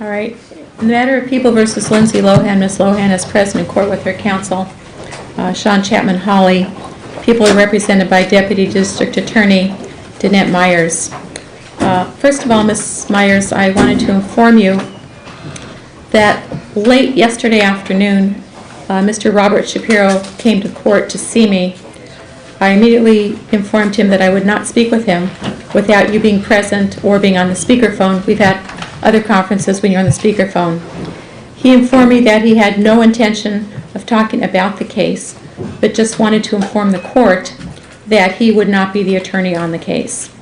All right. In the matter of People versus Lindsay Lohan, Ms. Lohan is present in court with her counsel, Sean Chapman Hawley. People are represented by Deputy District Attorney Danette Myers. First of all, Ms. Myers, I wanted to inform you that late yesterday afternoon, Mr. Robert Shapiro came to court to see me. I immediately informed him that I would not speak with him without you being present or being on the speakerphone. We've had other conferences when you're on the speakerphone. He informed me that he had no intention of talking about the case, but just wanted to inform the court that he would not be the attorney on the case.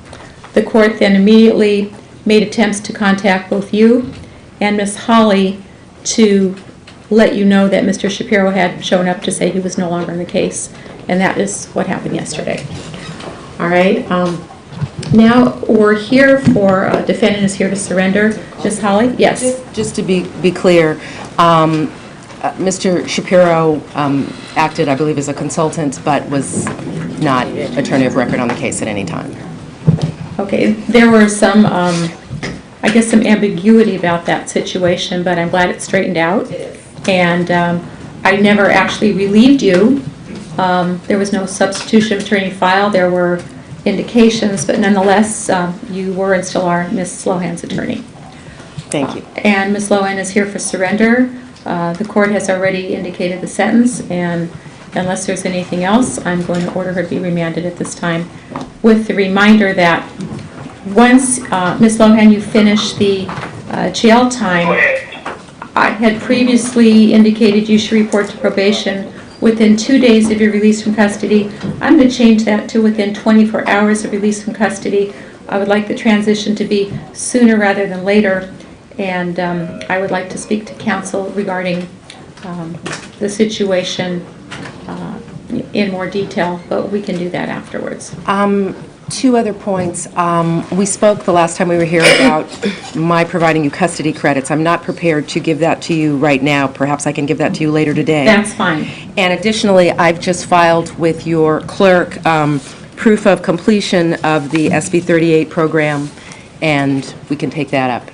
The court then immediately made attempts to contact both you and Ms. Hawley to let you know that Mr. Shapiro had shown up to say he was no longer in the case, and that is what happened yesterday. All right. Now we're here for defendant is here to surrender. Ms. Hawley? Yes. Just to be clear, Mr. Shapiro acted, I believe, as a consultant, but was not attorney of record on the case at any time. Okay. There were some, I guess, some ambiguity about that situation, but I'm glad it straightened out. And I never actually relieved you. There was no substitution of attorney file. There were indications, but nonetheless, you were and still are Ms. Lohan's attorney. Thank you. And Ms. Lohan is here for surrender. The court has already indicated the sentence, and unless there's anything else, I'm going to order her to be remanded at this time, with the reminder that once, Ms. Lohan, you finish the jail time, I had previously indicated you should report to probation within 2 days of your release from custody. I'm going to change that to within 24 hours of release from custody. I would like the transition to be sooner rather than later, and I would like to speak to counsel regarding the situation in more detail, but we can do that afterwards. Two other points. We spoke the last time we were here about my providing you custody credits. I'm not prepared to give that to you right now. Perhaps I can give that to you later today. That's fine. And additionally, I've just filed with your clerk proof of completion of the SB 38 program, and we can take that up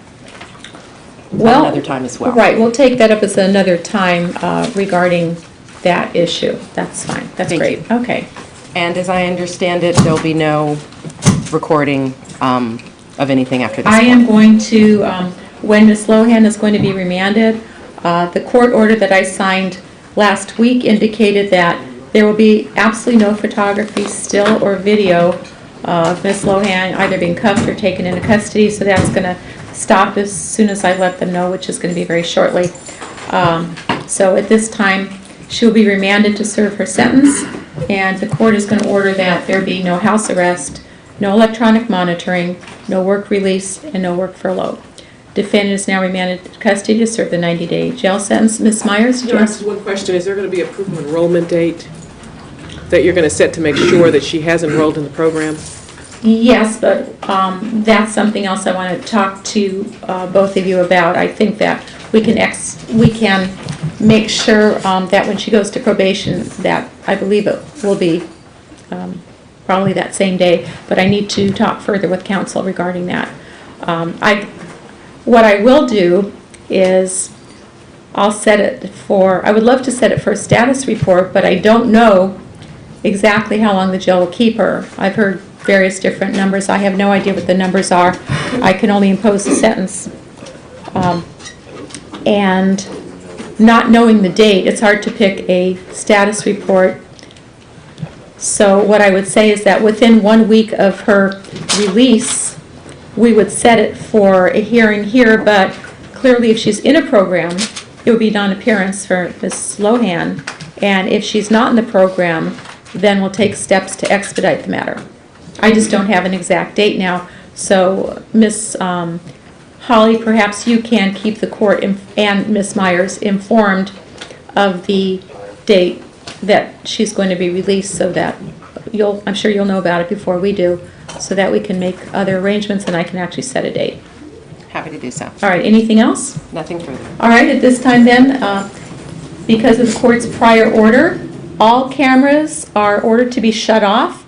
another time as well. Right, we'll take that up as another time regarding that issue. That's fine. That's great. Thank you. Okay. And as I understand it, there'll be no recording of anything after this I am point. going to, when Ms. Lohan is going to be remanded, the court order that I signed last week indicated that there will be absolutely no photography, still, or video of Ms. Lohan either being cuffed or taken into custody, so that's going to stop as soon as I let them know, which is going to be very shortly. So at this time, she'll be remanded to serve her sentence, and the court is going to order that there be no house arrest, no electronic monitoring, no work release, and no work furlough. Defendant is now remanded to custody to serve the 90-day jail sentence. Ms. Myers? Can I ask one question? Is there going to be a proof of enrollment date that you're going to set to make sure that she has enrolled in the program? Yes, but that's something else I want to talk to both of you about. I think that we can make sure that when she goes to probation, that I believe it will be probably that same day, but I need to talk further with counsel regarding that. What I will do is I'll set it for, I would love to set it for a status report, but I don't know exactly how long the jail will keep her. I've heard various different numbers. I have no idea what the numbers are. I can only impose a sentence. And not knowing the date, it's hard to pick a status report. So what I would say is that within 1 week of her release, we would set it for a hearing here, but clearly if she's in a program, it would be non-appearance for Ms. Lohan. And if she's not in the program, then we'll take steps to expedite the matter. I just don't have an exact date now. So Ms. Hawley, perhaps you can keep the court and Ms. Myers informed of the date that she's going to be released, so that I'm sure you'll know about it before we do, so that we can make other arrangements and I can actually set a date. Happy to do so. All right, anything else? Nothing further. All right, at this time then, because of the court's prior order, all cameras are ordered to be shut off